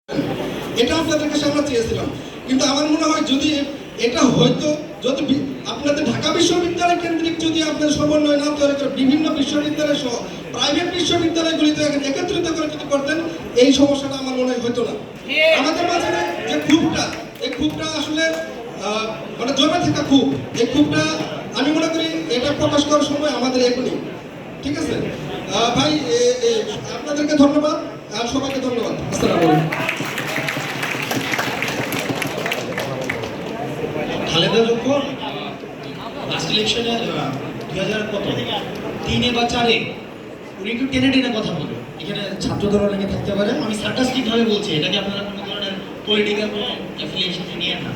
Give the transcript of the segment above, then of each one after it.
এটা আপনাদের কাছে আমরা চেয়েছিলাম, কিন্তু আমার মনে হয় যদি এটা হয়তো যদি আপনাদের ঢাকা বিশ্ববিদ্যালয় কেন্দ্রিক যদি আপনার সমন্বয় না তৈরি করে বিভিন্ন বিশ্ববিদ্যালয় সহ প্রাইভেট বিশ্ববিদ্যালয়গুলিতে একত্রিত করে যদি করতেন, এই সমস্যাটা আমার মনে হয় হতো না। আমাদের মাঝে যে ক্ষোভটা, এই ক্ষোভটা আসলে মানে জমে থাকা ক্ষোভ, এই ক্ষোভটা আমি মনে করি এটা প্রকাশ করার সময় আমাদের এখনই। ঠিক আছে ভাই, আপনাদেরকে ধন্যবাদ আর সবাইকে ধন্যবাদ। আসসালামু আলাইকুম। খালেদা যখন লাস্ট ইলেকশনে 2003 বা 4 উনি একটু টেনে টেনে কথা বলে, এখানে ছাত্রদল অনেকে থাকতে পারে, আমি সার্কাস্টিক ভাবে বলছি, এটাকে আপনারা কোনো ধরনের পলিটিক্যাল কোনো অ্যাফিলিয়েশনে নিয়ে না।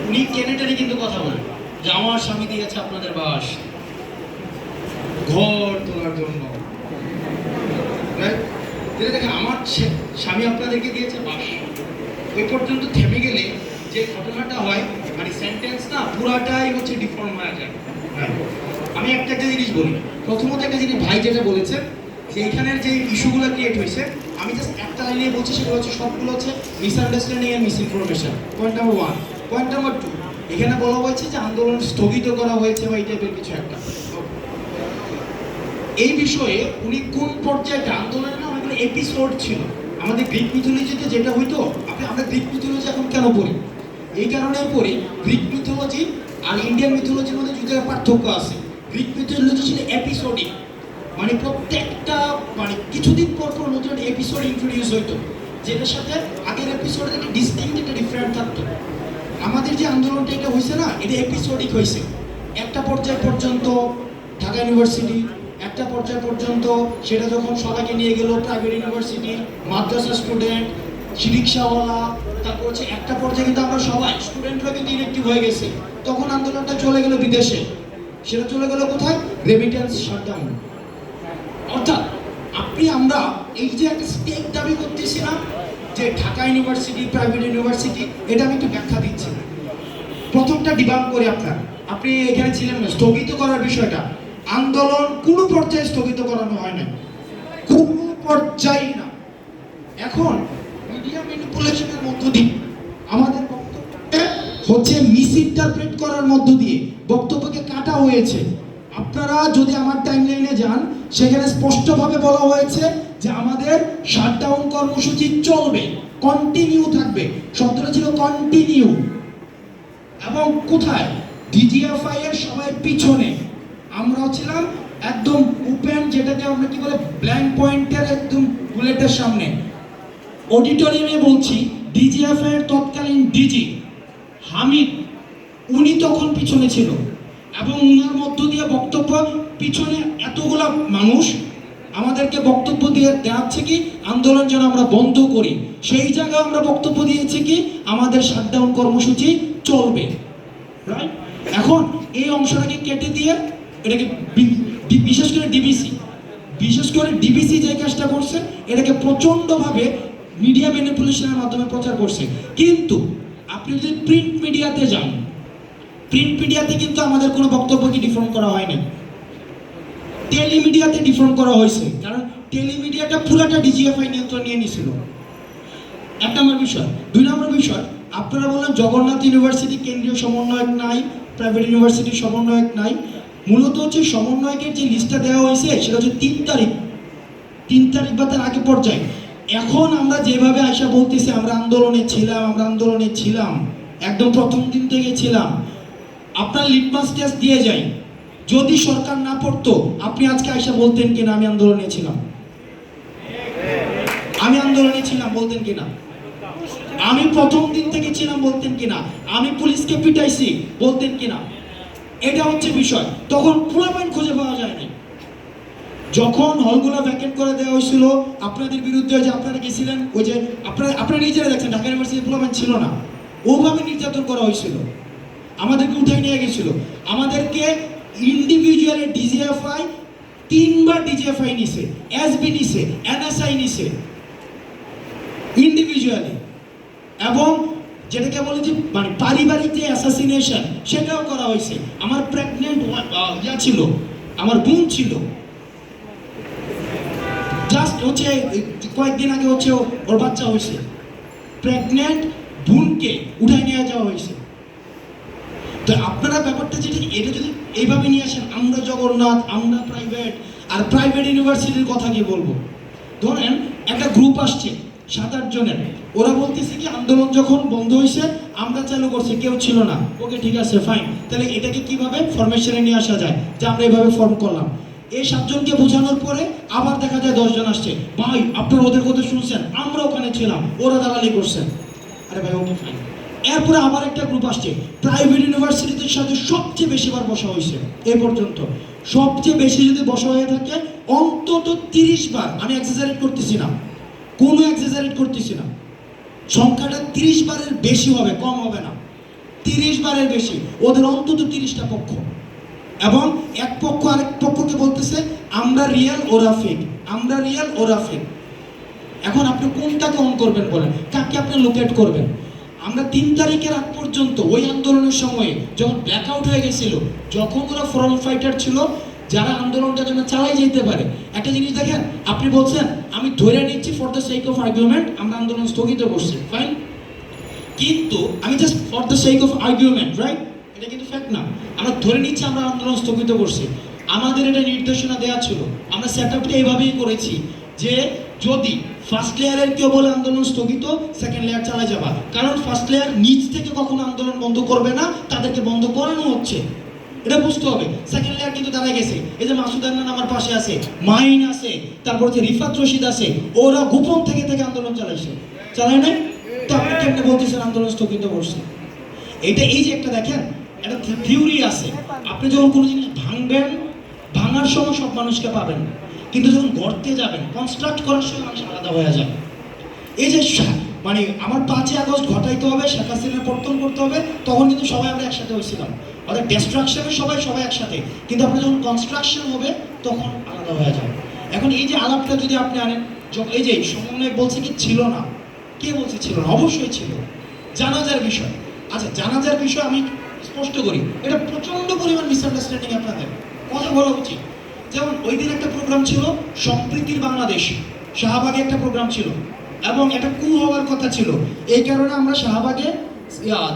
উনি টেনে টেনে কিন্তু কথা বলে যে আমার স্বামী দিয়েছে আপনাদের বাস ঘর তোলার জন্য, দেখেন আমার স্বামী আপনাদেরকে দিয়েছে বাস। ওই পর্যন্ত থেমে গেলে যে ঘটনাটা হয়, মানে সেন্টেন্স না পুরাটাই হচ্ছে ডিফর্ম হয়ে যায়। আমি একটা জিনিস বলি, প্রথমত একটা জিনিস ভাই যেটা বলেছে যে এখানের যে ইস্যুগুলো ক্রিয়েট হয়েছে, আমি জাস্ট একটা লাইনে বলছি, সেগুলো হচ্ছে সবগুলো হচ্ছে misunderstanding and misinformation. Point number 1। Point number 2, এখানে বলা হয়েছে যে আন্দোলন স্থগিত করা হয়েছে বা এই টাইপের কিছু একটা। এই বিষয়ে উনি কোন পর্যায়ে আন্দোলনের না অনেকগুলো এপিসোড ছিল। আমাদের গ্রিক মিথোলজিতে যেটা হইতো, আমরা গ্রিক মিথোলজি এখন কেন পড়ি? এই কারণে পড়ি, গ্রিক মিথোলজি আর ইন্ডিয়ান মিথোলজির মধ্যে দুটো পার্থক্য আছে। গ্রিক মিথোলজি ছিল এপিসোডিক, মানে প্রত্যেকটা মানে কিছুদিন পর পর নতুন এপিসোড ইন্ট্রোডিউস হইতো, যেটার সাথে আগের এপিসোডে একটা ডিস্টিংক্ট একটা ডিফারেন্ট থাকতো। আমাদের যে আন্দোলনটা এটা হয়েছে না, এটা এপিসোডিক হয়েছে। একটা পর্যায় পর্যন্ত ঢাকা ইউনিভার্সিটি, একটা পর্যায় পর্যন্ত সেটা যখন সবাইকে নিয়ে গেল প্রাইভেট ইউনিভার্সিটি, মাদ্রাসা স্টুডেন্ট, রিক্সাওয়ালা, তারপর হচ্ছে একটা পর্যায়ে কিন্তু আমরা সবাই স্টুডেন্টরা কিন্তু ইলেকটিভ হয়ে গেছে। তখন আন্দোলনটা চলে গেল বিদেশে, সেটা চলে গেল কোথায়? Remittance shutdown. অর্থাৎ আমরা এই যে একটা স্টেক দাবি করতেছিলাম যে ঢাকা ইউনিভার্সিটি প্রাইভেট ইউনিভার্সিটি, এটা আমি একটু ব্যাখ্যা দিচ্ছি। প্রথমটা ডিবাঙ্ক করে আপনি এখানে ছিলেন না, স্থগিত করার বিষয়টা, আন্দোলন কোনো পর্যায়ে স্থগিত করানো হয় না, কোনো পর্যায়ে না। এখন মিডিয়া ম্যানিপুলেশনের মধ্য দিয়ে আমাদের বক্তব্যকে হচ্ছে মিসইন্টারপ্রেট করার মধ্য দিয়ে বক্তব্যকে কাটা হয়েছে। আপনারা যদি আমার টাইমলাইনে যান, সেখানে স্পষ্টভাবে বলা হয়েছে যে আমাদের শাটডাউন কর্মসূচি চলবে, কন্টিনিউ থাকবে। শব্দটা ছিল কন্টিনিউ। এবং কোথায়? ডিজিএফআই এর সবাই পিছনে, আমরাও ছিলাম একদম ওপেন, যেটাকে আমরা কি বলে ব্ল্যাঙ্ক পয়েন্টের একদম বুলেটের সামনে। অডিটোরিয়ামে বলছি, ডিজিএফআই এর তৎকালীন ডিজি হামিদ, উনি তখন পিছনে ছিল এবং উনার মধ্য দিয়ে বক্তব্য, পিছনে এতগুলা মানুষ আমাদেরকে বক্তব্য দিয়ে দেওয়াচ্ছে কি আন্দোলন যেন আমরা বন্ধ করি। সেই জায়গায় আমরা বক্তব্য দিয়েছি কি আমাদের শাটডাউন কর্মসূচি চলবে। রাইট? এখন এই অংশটাকে কেটে দিয়ে এটাকে বিশেষ করে ডিবিসি যে কাজটা করছে, এটাকে প্রচন্ডভাবে মিডিয়া ম্যানিপুলেশনের মাধ্যমে প্রচার করছে। কিন্তু আপনি যদি প্রিন্ট মিডিয়াতে যান, প্রিন্ট মিডিয়াতে কিন্তু আমাদের কোনো বক্তব্যকে ডিফর্ম করা হয়নি, টেলিমিডিয়াতে ডিফর্ম করা হয়েছে, কারণ টেলিমিডিয়াটা পুরোটা ডিজিএফআই নিয়ন্ত্রণ নিয়ে নিয়েছিল। এক নম্বর বিষয়। 2 নম্বর বিষয়, আপনারা বললেন জগন্নাথ ইউনিভার্সিটি কেন্দ্রীয় সমন্বয়ক নাই, প্রাইভেট ইউনিভার্সিটির সমন্বয়ক নাই। মূলত হচ্ছে সমন্বয়কের যে লিস্টটা দেওয়া হয়েছে সেটা হচ্ছে 3 তারিখ বা তার আগে পর্যায়ে। এখন আমরা যেভাবে আয়সা বলতেছি আমরা আন্দোলনে ছিলাম, একদম প্রথম দিন থেকে ছিলাম। আপনার লিটমাস টেস্ট দিয়ে যাই, যদি সরকার না পড়তো আপনি আজকে আয়সা বলতেন কিনা আমি আন্দোলনে ছিলাম বলতেন কিনা? আমি প্রথম দিন থেকে ছিলাম বলতেন কিনা? আমি পুলিশকে পিটাইছি বলতেন কিনা? এটা হচ্ছে বিষয়। তখন পোলাপাইন খুঁজে পাওয়া যায়নি। যখন হলগুলো ভ্যাকেন্ট করে দেওয়া হয়েছিল আপনাদের বিরুদ্ধে, যে আপনারা গেছিলেন, ওই যে আপনারা নিজেরা দেখছেন ঢাকা ইউনিভার্সিটি পোলাপাইন ছিল না, ওভাবে নির্যাতন করা হয়েছিল, আমাদেরকে উঠে নিয়ে গেছিল। আমাদেরকে ইন্ডিভিজুয়ালি ডিজিএফআই 3বার ডিজিএফআই নিছে, এসবি নিছে, এনএসআই নিছে ইন্ডিভিজুয়ালি। এবং যেটাকে বলে যে মানে পারিবারিক যে অ্যাসাসিনেশন, সেটাও করা হয়েছে। আমার প্রেগনেন্ট ছিল, আমার বোন ছিল, যা জাস্ট হচ্ছে কয়েকদিন আগে হচ্ছে ওর বাচ্চা হয়েছে, প্রেগনেন্ট বোনকে উঠাই নিয়ে যাওয়া হয়েছে। তো আপনারা ব্যাপারটা যেটা, এটা যদি এইভাবে নিয়ে আসেন, আমরা জগন্নাথ, আমরা প্রাইভেট, আর প্রাইভেট ইউনিভার্সিটির কথা কি বলবো? ধরেন একটা গ্রুপ আসছে 7-8 জনের, ওরা বলতেছে কি আন্দোলন যখন বন্ধ হয়েছে আমরা চালু করছি, কেউ ছিল না। ওকে ঠিক আছে, ফাইন, তাহলে এটাকে কিভাবে ফরমেশনে নিয়ে আসা যায়, যে আমরা এইভাবে ফর্ম করলাম। এই 7 জনকে বোঝানোর পরে আবার দেখা যায় 10 জন আসছে, ভাই আপনারা ওদের কথা শুনছেন, আমরা ওখানে ছিলাম, ওরা দালালি করছেন। আরে ভাই ওকে ফাইন। এরপরে আবার একটা গ্রুপ আসছে, প্রাইভেট ইউনিভার্সিটির সাথে সবচেয়ে বেশিবার বসা হয়েছে এই পর্যন্ত, সবচেয়ে বেশি যদি বসা হয়ে থাকে অন্তত 30 বার, আমি এক্সাজারেট করতেছি না, কোনো এক্সাজারেট করতেছি না, সংখ্যাটা 30 বারের বেশি হবে, কম হবে না, 30 বারের বেশি। ওদের অন্তত 30টা পক্ষ, এবং এক পক্ষ আরেক পক্ষকে বলতেছে আমরা রিয়েল ওরা ফেক, আমরা রিয়েল ওরা ফেক। এখন আপনি কোনটাকে অন করবেন বলেন, কাকে আপনি লোকেট করবেন? আমরা 3 তারিখের আগ পর্যন্ত ওই আন্দোলনের সময়ে যখন ব্ল্যাকআউট হয়ে গেছিল, যখন ওরা ফ্রন্ট ফাইটার ছিল, যারা আন্দোলনটা যেন চালাই যেতে পারে। একটা জিনিস দেখেন, আপনি বলছেন আমি ধরে নিচ্ছি for the sake of argument আমরা আন্দোলন স্থগিত করছি, ফাইন, কিন্তু আমি just for the sake of argument, right, এটা কিন্তু ফ্যাক্ট না। আমরা ধরে নিচ্ছি আমরা আন্দোলন স্থগিত করছি, আমাদের এটা নির্দেশনা দেওয়া ছিল, আমরা সেট আপটা এইভাবেই করেছি যে যদি ফার্স্ট লেয়ারের কেউ বলে আন্দোলন স্থগিত, সেকেন্ড লেয়ার চালা যাবা, কারণ ফার্স্ট লেয়ার নিচ থেকে কখনো আন্দোলন বন্ধ করবে না, তাদেরকে বন্ধ করানো হচ্ছে, এটা বুঝতে হবে। সেকেন্ড লেয়ার কিন্তু দাঁড়ায় গেছে, এই যে মাসুদ আন্নান আমার পাশে আছে, মাইন আছে, তারপর হচ্ছে রিফাত রশিদ আছে, ওরা গোপন থেকে আন্দোলন চালাইছে, চালায় নাই? তো আপনি কেমনে বলতেছেন আন্দোলন স্থগিত করছে? এটা এই যে একটা দেখেন, একটা থিওরি আছে, আপনি যখন কোনো জিনিস ভাঙবেন, ভাঙার সময় সব মানুষকে পাবেন, কিন্তু যখন গড়তে যাবেন, কনস্ট্রাক্ট করার সময় মানুষ আলাদা হয়ে যায়। এই যে মানে আমার 5ই আগস্ট ঘটাইতে হবে, শেখ হাসিনার পতন করতে হবে, তখন কিন্তু সবাই আমরা একসাথে হয়েছিলাম, অর্থাৎ ডিস্ট্রাকশনে সবাই একসাথে, কিন্তু আপনি যখন কনস্ট্রাকশন হবে তখন আলাদা হয়ে যায়। এখন এই যে আলাপটা যদি আপনি আনেন, এই যে সমন্বয় বলছে কি ছিল না, কে বলছে ছিল না? অবশ্যই ছিল। জানাজার বিষয়, আচ্ছা জানাজার বিষয় আমি স্পষ্ট করি, এটা প্রচন্ড পরিমাণ মিসআন্ডারস্ট্যান্ডিং, আপনাদের কথা বলা উচিত। যেমন ওই দিন একটা প্রোগ্রাম ছিল সম্প্রীতির বাংলাদেশ, শাহবাগে একটা প্রোগ্রাম ছিল, এবং একটা কু হওয়ার কথা ছিল, এই কারণে আমরা শাহবাগে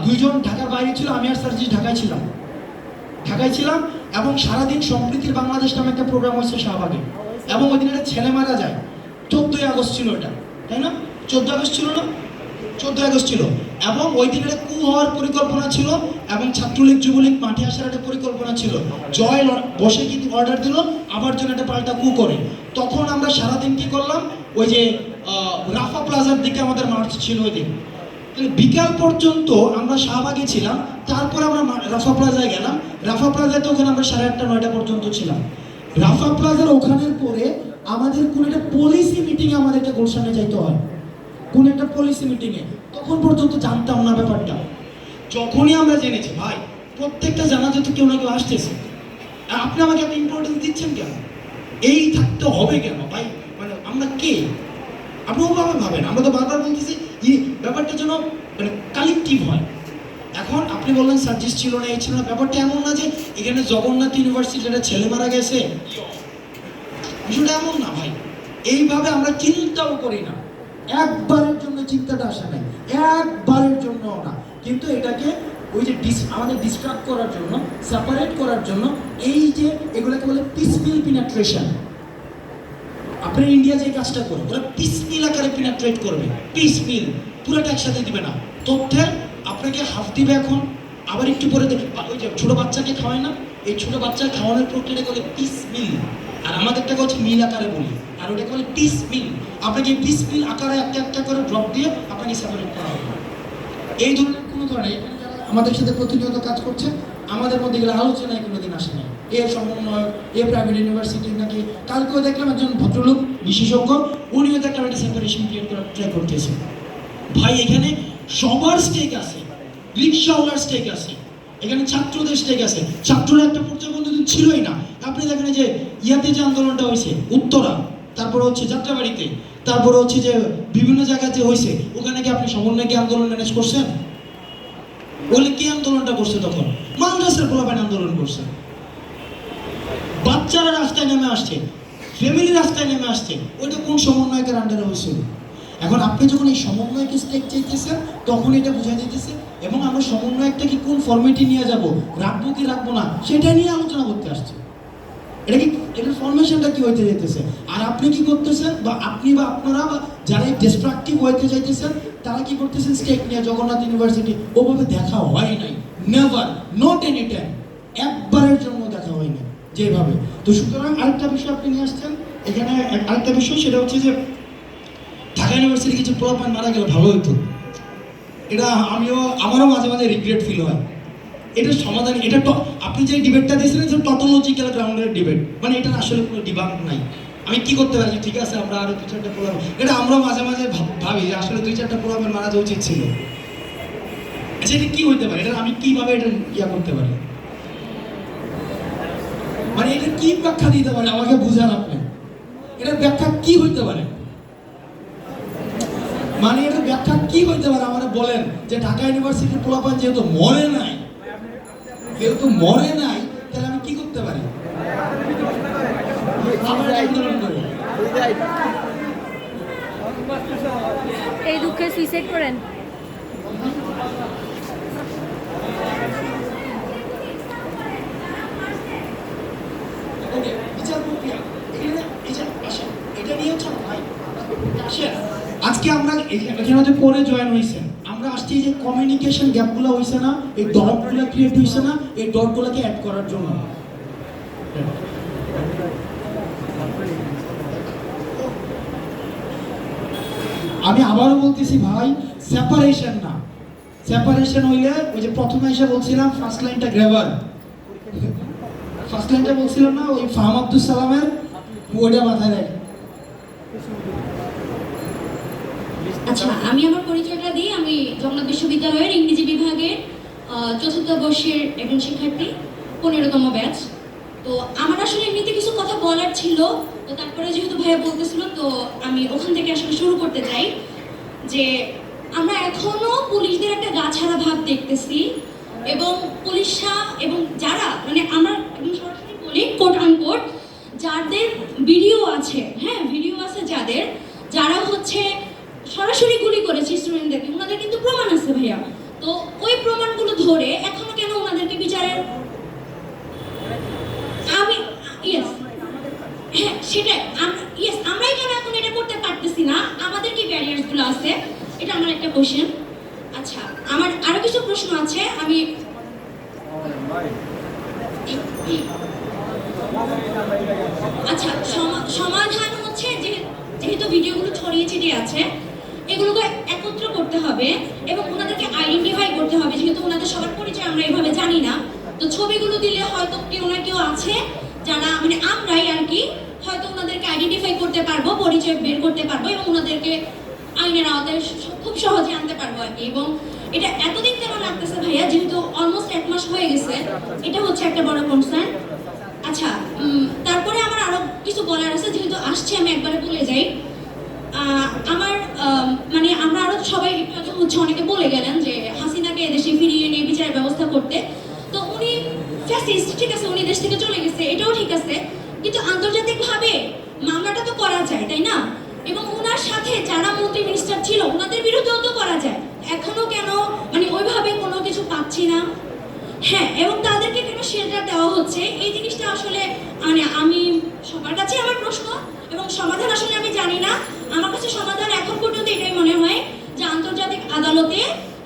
2 জন ঢাকার বাইরে ছিল, আমি আর সার্জিস ঢাকায় ছিলাম, এবং সারাদিন সম্প্রীতির বাংলাদেশ নামে একটা প্রোগ্রাম হয়েছে শাহবাগে, এবং ওই দিন একটা ছেলে মারা যায়, 14ই আগস্ট ছিল এটা, তাই না? 14 আগস্ট ছিল না? 14 আগস্ট ছিল, এবং ওই দিন একটা কু হওয়ার পরিকল্পনা ছিল, এবং ছাত্রলীগ যুবলীগ মাঠে আসার একটা পরিকল্পনা ছিল। জয় বসে কিন্তু অর্ডার দিল আবার যেন একটা পাল্টা কু করে। তখন আমরা সারাদিন কি করলাম, ওই যে রাফা প্লাজার দিকে আমাদের মার্চ ছিল ওই দিন, বিকাল পর্যন্ত আমরা শাহবাগে ছিলাম, তারপর আমরা রাফা প্লাজায় গেলাম, রাফা প্লাজাতে ওখানে আমরা 8:30 9টা পর্যন্ত ছিলাম। রাফা প্লাজার ওখানের পরে আমাদের কোন একটা পলিসি মিটিংয়ে আমাদেরকে গুলশানে যাইতে হয়, কোন একটা পলিসি মিটিংয়ে, তখন পর্যন্ত জানতাম না ব্যাপারটা। যখনই আমরা জেনেছি ভাই প্রত্যেকটা জানাজা তো কেউ না কেউ আসতেছে, আপনি আমাকে এত ইম্পর্টেন্স দিচ্ছেন কেন? এই থাকতে হবে কেন ভাই? মানে আমরা কে? আপনি ওভাবে ভাবেন, আমরা তো বারবার বলতেছি এই ব্যাপারটা যেন মানে কালেকটিভ হয়। এখন আপনি বললেন সার্জিস ছিল না, এই ছিল না, ব্যাপারটা এমন না যে এখানে জগন্নাথ ইউনিভার্সিটির একটা ছেলে মারা গেছে, বিষয়টা এমন না ভাই, এইভাবে আমরা চিন্তাও করি না, একবারের জন্য চিন্তাটা আসে নাই, একবারের জন্য না, কিন্তু এটাকে ওই যে আমাদের ডিস্ট্রাক্ট করার জন্য, সেপারেট করার জন্য, এই যে এগুলোকে বলে পিসমিল পিনাট্রেশন। আপনার ইন্ডিয়া যে কাজটা করে, ওরা পিসমিল আকারে পিনাট্রেট করবে, পিসমিল, পুরোটা একসাথে দিবে না। তথ্যের আপনাকে হাফ দিবে এখন, আবার একটু পরে দেখে ওই যে ছোট বাচ্চাকে খাওয়ায় না, এই ছোট বাচ্চার খাওয়ানোর প্রক্রিয়াটাকে বলে পিসমিল, আর আমাদেরটাকে হচ্ছে মিল আকারে বলি, আর ওটাকে বলে পিসমিল। আপনাকে পিসমিল আকারে একটা করে ড্রপ দিয়ে আপনাকে সেপারেট করা হবে। এই ধরনের কোনো ধরনের আমাদের সাথে প্রতিনিয়ত কাজ করছে, আমাদের মধ্যে গেলে আলোচনায় কোনোদিন আসে না। এ সমন্বয়, এ প্রাইভেট ইউনিভার্সিটি নাকি, কালকেও দেখলাম একজন ভদ্রলোক বিশেষজ্ঞ, উনিও দেখলাম একটা সেপারেশন ক্রিয়েট করার ট্রাই করতেছে। ভাই এখানে সবার স্টেক আছে, রিক্সাওয়ালার স্টেক আছে, এখানে ছাত্রদের স্টেক আছে। ছাত্ররা একটা পর্যায়ে কোনোদিন ছিলই না। আপনি দেখেন যে ইয়াতে যে আন্দোলনটা হয়েছে উত্তরা, তারপরে হচ্ছে যাত্রাবাড়িতে, তারপরে হচ্ছে যে বিভিন্ন জায়গাতে হয়েছে, ওখানে কি আপনি সমন্বয়কে আন্দোলন ম্যানেজ করছেন? বলে কি আন্দোলনটা করছে? তখন মাদ্রাসার পোলাপাইন আন্দোলন করছে, বাচ্চারা রাস্তায় নেমে আসছে, ফ্যামিলি রাস্তায় নেমে আসছে, ওইটা কোন সমন্বয়কের আন্ডারে হয়েছিল? এখন আপনি যখন এই সমন্বয়কে স্টেক চাইতেছেন তখন এটা বোঝা যাইতেছে, এবং আমরা সমন্বয়কটা কি কোন ফরম্যাটে নিয়ে যাব, রাখবো কি রাখবো না, সেটা নিয়ে আলোচনা করতে আসছে। এটা কি, এটার ফরমেশনটা কি হইতে যাইতেছে? আর আপনি কি করতেছেন, বা আপনি বা আপনারা বা যারা এই ডিস্ট্রাকটিভ হইতে যাইতেছেন তারা কি করতেছেন, স্টেক নিয়ে জগন্নাথ ইউনিভার্সিটি ওভাবে দেখা হয় নাই, নেভার, নট এনি টাইম, একবারের জন্য দেখা হয়নি যেভাবে। তো সুতরাং আরেকটা বিষয় আপনি নিয়ে আসছেন এখানে, আরেকটা বিষয় সেটা হচ্ছে যে ঢাকা ইউনিভার্সিটি কিছু পোলাপান মারা গেলে ভালো হতো। এটা আমারও মাঝে মাঝে রিগ্রেট ফিল হয়। এটার সমাধান, এটা আপনি যে ডিবেটটা দিয়েছিলেন যে টটোলজিক্যাল গ্রাউন্ডের ডিবেট, মানে এটা আসলে কোনো ডিবাঙ্ক নাই। আমি কি করতে পারি, ঠিক আছে আমরা আরো 2-4টা পোলাপান, এটা আমরাও মাঝে মাঝে ভাবি যে আসলে 2-4টা পোলাপান মারা যাওয়া উচিত ছিল। আচ্ছা এটা কি হইতে পারে, এটা আমি কিভাবে এটা করতে পারি, মানে এটা কি ব্যাখ্যা দিতে পারে আমাকে বুঝান আপনি, এটার ব্যাখ্যা কি হইতে পারে, মানে এটা ব্যাখ্যা কি হইতে পারে আমাদের বলেন। যে ঢাকা ইউনিভার্সিটির পোলাপান যেহেতু মরে নাই, তাহলে আমি কি করতে পারি? আমরা আন্দোলন করি, এই দুঃখে সুইসাইড করেন। ওকে, বিচার প্রক্রিয়া এখানে আসেন, এটা নিয়ে হচ্ছে ভাই আসেন। আজকে আমরা এখানে যে পরে জয়েন হয়েছেন, আমরা আসছি যে কমিউনিকেশন গ্যাপগুলো হয়েছে না, এই ডটগুলো ক্রিয়েট হয়েছে না, এই ডটগুলোকে অ্যাড করার জন্য। আমি আবারও বলতেছি ভাই, সেপারেশন না, সেপারেশন হইলে ওই যে প্রথমে এসে বলছিলাম ফার্স্ট লাইনটা গ্র্যাবার, ফার্স্ট লাইনটা বলছিলাম না ওই ফাহাম আব্দুল সালামের, ওইটা মাথায় রাখি। আচ্ছা, আমি আমার পরিচয়টা দিই। আমি জগন্নাথ বিশ্ববিদ্যালয়ের ইংরেজি বিভাগের 4র্থ বর্ষের একজন শিক্ষার্থী, 15তম ব্যাচ। তো আমার আসলে এমনিতে কিছু কথা বলার ছিল, তো তারপরে যেহেতু ভাইয়া বলতেছিল, তো আমি ওখান থেকে আসলে শুরু করতে চাই যে আমরা এখনো পুলিশদের একটা গা ছাড়া ভাব দেখতেছি, এবং পুলিশরা এবং যারা মানে আমরা একদম সরাসরি বলি কোট আনকোট, যাদের ভিডিও আছে, হ্যাঁ ভিডিও আছে যারা হচ্ছে সরাসরি গুলি করেছে স্টুডেন্টদেরকে, ওনাদের কিন্তু প্রমাণ আছে ভাইয়া। তো ওই প্রমাণগুলো ধরে এখনো কেন ওনাদেরকে বিচারের, আমি ইয়েস হ্যাঁ সেটাই, আমরাই কেন এখন এটা করতে পারতেছি না, আমাদের কি ব্যারিয়ারসগুলো আছে, এটা আমার একটা কোশ্চেন। আচ্ছা, আমার আরো কিছু প্রশ্ন আছে, আমি আচ্ছা সমাধান হচ্ছে যেহেতু ভিডিওগুলো ছড়িয়ে ছিটিয়ে আছে, এগুলোকে একত্র করতে হবে এবং ওনাদেরকে আইডেন্টিফাই করতে হবে, যেহেতু ওনাদের সবার পরিচয় আমরা এভাবে জানি না। তো ছবিগুলো দিলে হয়তো কেউ না কেউ আছে যারা মানে আমরাই আর কি হয়তো ওনাদেরকে আইডেন্টিফাই করতে পারবো, পরিচয় বের করতে পারবো এবং ওনাদেরকে আইনের আওতায় খুব সহজে আনতে পারবো আর কি। এবং এটা এতদিন কেন লাগতেছে ভাইয়া, যেহেতু অলমোস্ট 1 মাস হয়ে গেছে, এটা হচ্ছে একটা বড় কনসার্ন। আচ্ছা, তারপরে আমার আরো কিছু বলার আছে, যেহেতু আসছে আমি একবারে বলে যাই। আমার মানে আমরা আরো সবাই হচ্ছে অনেকে বলে গেলেন যে হাসিনাকে দেশে ফিরিয়ে নিয়ে বিচারের ব্যবস্থা করতে, তো উনি ফ্যাসিস্ট, ঠিক আছে, উনি দেশ থেকে চলে গেছে, এটাও ঠিক আছে, কিন্তু আন্তর্জাতিকভাবে মামলাটা তো করা যায়, তাই না? এবং ওনার সাথে যারা মন্ত্রী মিনিস্টার ছিল ওনাদের বিরুদ্ধেও তো করা যায়, এখনো কেন মানে ওইভাবে কোনো কিছু পাচ্ছি না। হ্যাঁ, এবং তাদেরকে কেন শেল্টার দেওয়া হচ্ছে, এই জিনিসটা আসলে মানে আমি সবার কাছে আমার প্রশ্ন, এবং সমাধান আসলে আমি জানি না। আমার কাছে সমাধান এখন পর্যন্ত এটাই মনে হয় যে আন্তর্জাতিক আদালতে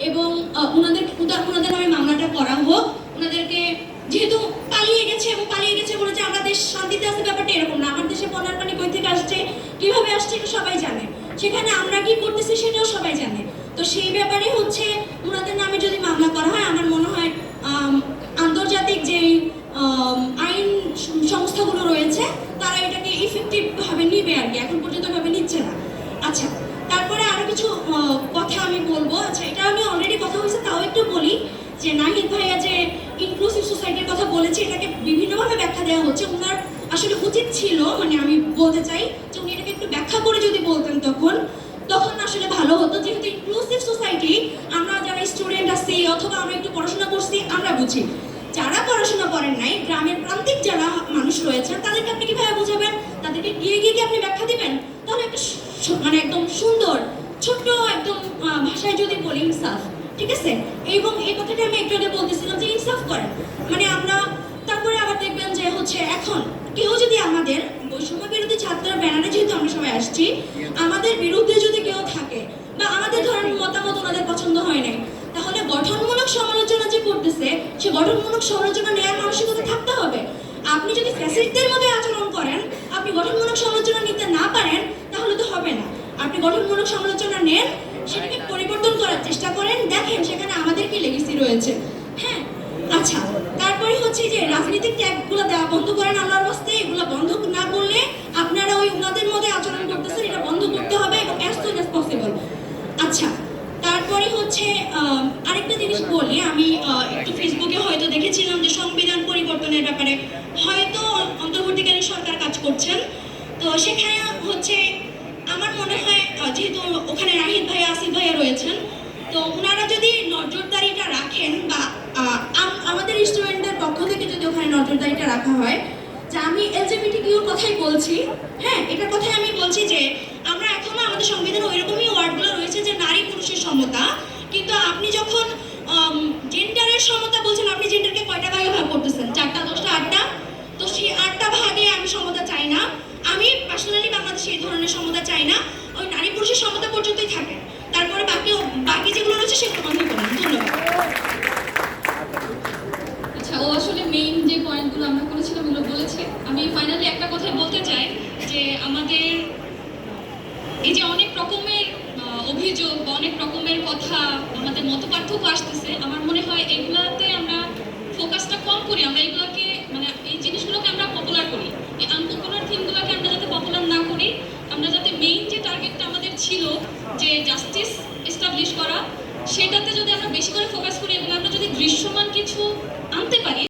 এবং ওনাদের নামে মামলাটা করা হোক। ওনাদেরকে যেহেতু পালিয়ে গেছে বলে যে আমরা দেশ শান্তিতে আছে, ব্যাপারটা এরকম না। আমার দেশে বন্যার পানি কই থেকে আসছে, কিভাবে আসছে, এটা সবাই জানে, সেখানে আমরা কি করতেছি সেটাও সবাই জানে। তো সেই ব্যাপারে হচ্ছে ওনাদের নামে যদি মামলা করা হয়, আমার মনে হয় আন্তর্জাতিক যে আইন সংস্থাগুলো রয়েছে তারা এটাকে ইফেক্টিভ ভাবে নিবে আর কি, এখন পর্যন্ত ভাবে নিচ্ছে না। আচ্ছা, তারপরে আরো কিছু কথা আমি বলবো। আচ্ছা, এটা আমি অলরেডি কথা হয়েছে, তাও একটু বলি যে নাহিদ ভাইয়া যে ইনক্লুসিভ সোসাইটির কথা বলেছে, এটাকে বিভিন্নভাবে ব্যাখ্যা দেওয়া হচ্ছে। ওনার আসলে উচিত ছিল, মানে আমি বলতে চাই যে উনি এটাকে একটু ব্যাখ্যা করে যদি বলতেন তখন আসলে ভালো হতো। যেহেতু ইনক্লুসিভ সোসাইটি আমরা যারা স্টুডেন্ট আছি অথবা আমরা একটু পড়াশোনা করছি আমরা বুঝি, যারা পড়াশোনা করেন নাই, গ্রামের প্রান্তিক যারা মানুষ রয়েছেন, তাদেরকে আপনি কিভাবে বোঝাবেন? তাদেরকে গিয়ে গিয়ে কি আপনি ব্যাখ্যা দিবেন? তাহলে একটা মানে একদম সুন্দর ছোট্ট একদম ভাষায় যদি বলি ইনসাফ, ঠিক আছে? এবং এই কথাটা আমি একটু আগে বলতেছিলাম যে ইনসাফ করেন, মানে আমরা তারপরে আবার দেখবেন যে হচ্ছে এখন কেউ যদি আমাদের বৈষম্য বিরোধী ছাত্র ব্যানারে, যেহেতু আমরা সবাই আসছি, আমাদের বিরুদ্ধে যদি কেউ থাকে বা আমাদের ধরেন মতামত ওনাদের পছন্দ হয় নাই, তাহলে গঠনমূলক সমালোচনা যে করতেছে, সে গঠনমূলক সমালোচনা নেওয়ার মানসিকতা থাকতে হবে। আপনি যদি ফ্যাসিস্টদের মধ্যে আচরণ করেন, আপনি গঠনমূলক সমালোচনা নিতে না পারেন, তাহলে তো হবে না। আপনি গঠনমূলক সমালোচনা নেন, সেটাকে পরিবর্তন করার চেষ্টা করেন, দেখেন সেখানে আমাদের কি লেগেসি রয়েছে। হ্যাঁ, আচ্ছা, তারপরে হচ্ছে যে রাজনৈতিক ট্যাগগুলো দেওয়া বন্ধ করেন আল্লাহর ওয়াস্তে। এগুলো বন্ধ না করলে আপনারা ওই ওনাদের মধ্যে আচরণ করতেছেন, এটা বন্ধ করতে হবে এবং অ্যাজ সুন অ্যাজ পসিবল। আচ্ছা, তারপরে হচ্ছে আরেকটা জিনিস বলি, আমি একটু ফেসবুকে হয়তো দেখেছিলাম যে সংবিধান পরিবর্তনের ব্যাপারে হয়তো অন্তর্বর্তীকালীন সরকার কাজ করছেন। তো সেখানে হচ্ছে আমার মনে হয় যেহেতু ওখানে রাহিদ ভাইয়া, আসিফ ভাইয়া রয়েছেন, তো ওনারা যদি নজরদারিটা রাখেন বা আমাদের স্টুডেন্টদের পক্ষ থেকে যদি ওখানে নজরদারিটা রাখা হয়, যে আমি এলজিবিটিকিউর কথাই বলছি, হ্যাঁ, এটার কথাই আমি বলছি যে আমরা এখনো আমাদের সংবিধানে ওইরকমই ওয়ার্ডগুলো রয়েছে যে নারী পুরুষের সমতা, কিন্তু আপনি যখন জেন্ডারের সমতা বলছেন, আপনি জেন্ডারকে কয়টা ভাগে ভাগ করতেছেন? 4টা, 10টা, 8টা? তো সেই 8টা ভাগে আমি সমতা চাই না। আমি পার্সোনালি বাংলাদেশে এই ধরনের সমতা চাই না। ওই নারী পুরুষের সমতা পর্যন্তই থাকে, তারপরে বাকি যেগুলো রয়েছে সেগুলো বন্ধ করুন। ধন্যবাদ। আচ্ছা, ও আসলে মেইন যে পয়েন্টগুলো আমরা করেছিলাম ওগুলো বলেছে। আমি ফাইনালি একটা কথাই বলতে চাই যে আমাদের এই যে অনেক রকমের অভিযোগ বা অনেক রকমের কথা, আমাদের মত পার্থক্য আসতেছে, আমার মনে হয় এগুলাতে আমরা ফোকাসটা কম করি। আমরা এগুলোকে মানে এই জিনিসগুলোকে আমরা পপুলার করি, এই আনপপুলার থিমগুলোকে আমরা যাতে পপুলার না করি, আমরা যাতে মেইন যে টার্গেটটা আমাদের ছিল যে জাস্টিস এস্টাবলিশ করা, সেটাতে যদি আমরা বেশি করে